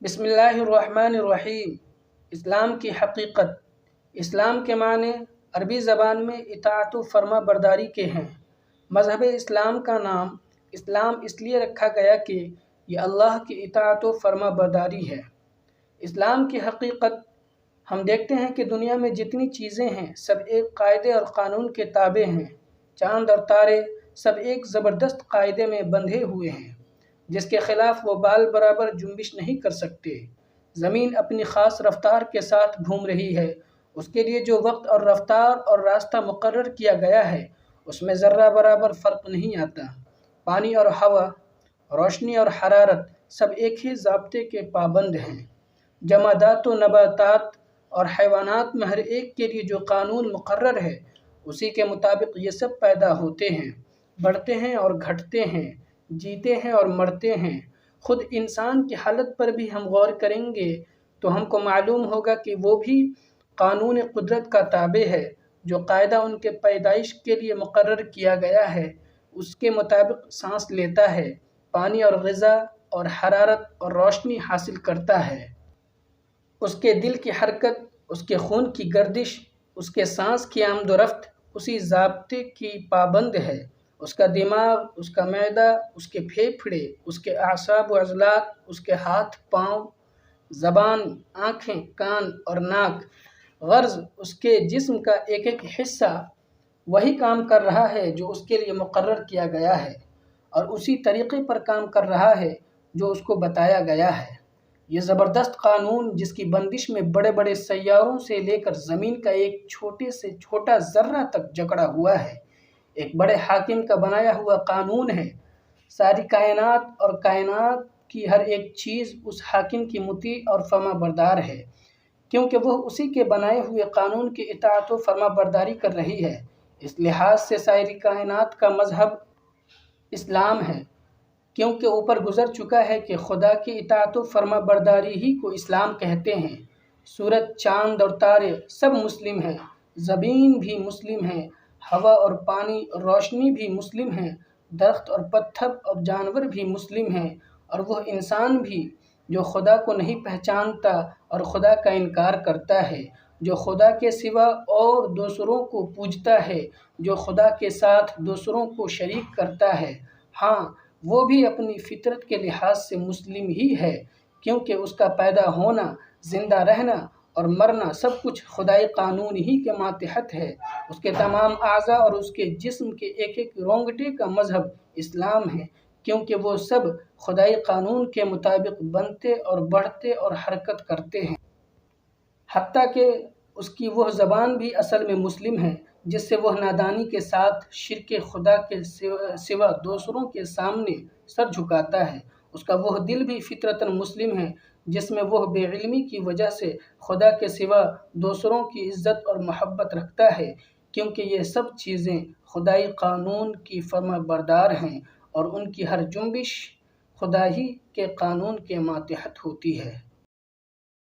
بسم اللہ الرحمن الرحیم۔ اسلام کی حقیقت۔ اسلام کے معنی عربی زبان میں اطاعت و فرما برداری کے ہیں۔ مذہب اسلام کا نام اسلام اس لیے رکھا گیا کہ یہ اللہ کی اطاعت و فرما برداری ہے۔ اسلام کی حقیقت ہم دیکھتے ہیں کہ دنیا میں جتنی چیزیں ہیں سب ایک قاعدے اور قانون کے تابع ہیں۔ چاند اور تارے سب ایک زبردست قاعدے میں بندھے ہوئے ہیں جس کے خلاف وہ بال برابر جنبش نہیں کر سکتے۔ زمین اپنی خاص رفتار کے ساتھ گھوم رہی ہے۔ اس کے لیے جو وقت اور رفتار اور راستہ مقرر کیا گیا ہے اس میں ذرہ برابر فرق نہیں آتا۔ پانی اور ہوا، روشنی اور حرارت سب ایک ہی ضابطے کے پابند ہیں۔ جمادات و نباتات اور حیوانات میں ہر ایک کے لیے جو قانون مقرر ہے اسی کے مطابق یہ سب پیدا ہوتے ہیں، بڑھتے ہیں اور گھٹتے ہیں، جیتے ہیں اور مرتے ہیں۔ خود انسان کی حالت پر بھی ہم غور کریں گے تو ہم کو معلوم ہوگا کہ وہ بھی قانون قدرت کا تابع ہے۔ جو قاعدہ ان کے پیدائش کے لیے مقرر کیا گیا ہے اس کے مطابق سانس لیتا ہے، پانی اور غذا اور حرارت اور روشنی حاصل کرتا ہے۔ اس کے دل کی حرکت، اس کے خون کی گردش، اس کے سانس کی آمد و رفت اسی ضابطے کی پابند ہے۔ اس کا دماغ، اس کا معدہ، اس کے پھیپھڑے، اس کے اعصاب و عضلات، اس کے ہاتھ پاؤں، زبان، آنکھیں، کان اور ناک، غرض اس کے جسم کا ایک ایک حصہ وہی کام کر رہا ہے جو اس کے لیے مقرر کیا گیا ہے اور اسی طریقے پر کام کر رہا ہے جو اس کو بتایا گیا ہے۔ یہ زبردست قانون جس کی بندش میں بڑے بڑے سیاروں سے لے کر زمین کا ایک چھوٹے سے چھوٹا ذرہ تک جکڑا ہوا ہے، ایک بڑے حاکم کا بنایا ہوا قانون ہے۔ ساری کائنات اور کائنات کی ہر ایک چیز اس حاکم کی مطیع اور فرما بردار ہے کیونکہ وہ اسی کے بنائے ہوئے قانون کی اطاعت و فرما برداری کر رہی ہے۔ اس لحاظ سے ساری کائنات کا مذہب اسلام ہے کیونکہ اوپر گزر چکا ہے کہ خدا کی اطاعت و فرما برداری ہی کو اسلام کہتے ہیں۔ سورج، چاند اور تارے سب مسلم ہیں، زمین بھی مسلم ہے، ہوا اور پانی اور روشنی بھی مسلم ہیں، درخت اور پتھر اور جانور بھی مسلم ہیں، اور وہ انسان بھی جو خدا کو نہیں پہچانتا اور خدا کا انکار کرتا ہے، جو خدا کے سوا اور دوسروں کو پوجتا ہے، جو خدا کے ساتھ دوسروں کو شریک کرتا ہے، ہاں وہ بھی اپنی فطرت کے لحاظ سے مسلم ہی ہے کیونکہ اس کا پیدا ہونا، زندہ رہنا اور مرنا سب کچھ خدائی قانون ہی کے ماتحت ہے۔ اس کے تمام اعضاء اور اس کے جسم کے ایک ایک رونگٹے کا مذہب اسلام ہے کیونکہ وہ سب خدائی قانون کے مطابق بنتے اور بڑھتے اور حرکت کرتے ہیں۔ حتیٰ کہ اس کی وہ زبان بھی اصل میں مسلم ہے جس سے وہ نادانی کے ساتھ شرک خدا کے سوا دوسروں کے سامنے سر جھکاتا ہے۔ اس کا وہ دل بھی فطرتاً مسلم ہے جس میں وہ بے علمی کی وجہ سے خدا کے سوا دوسروں کی عزت اور محبت رکھتا ہے کیونکہ یہ سب چیزیں خدائی قانون کی فرما بردار ہیں اور ان کی ہر جنبش خدا ہی کے قانون کے ماتحت ہوتی ہے۔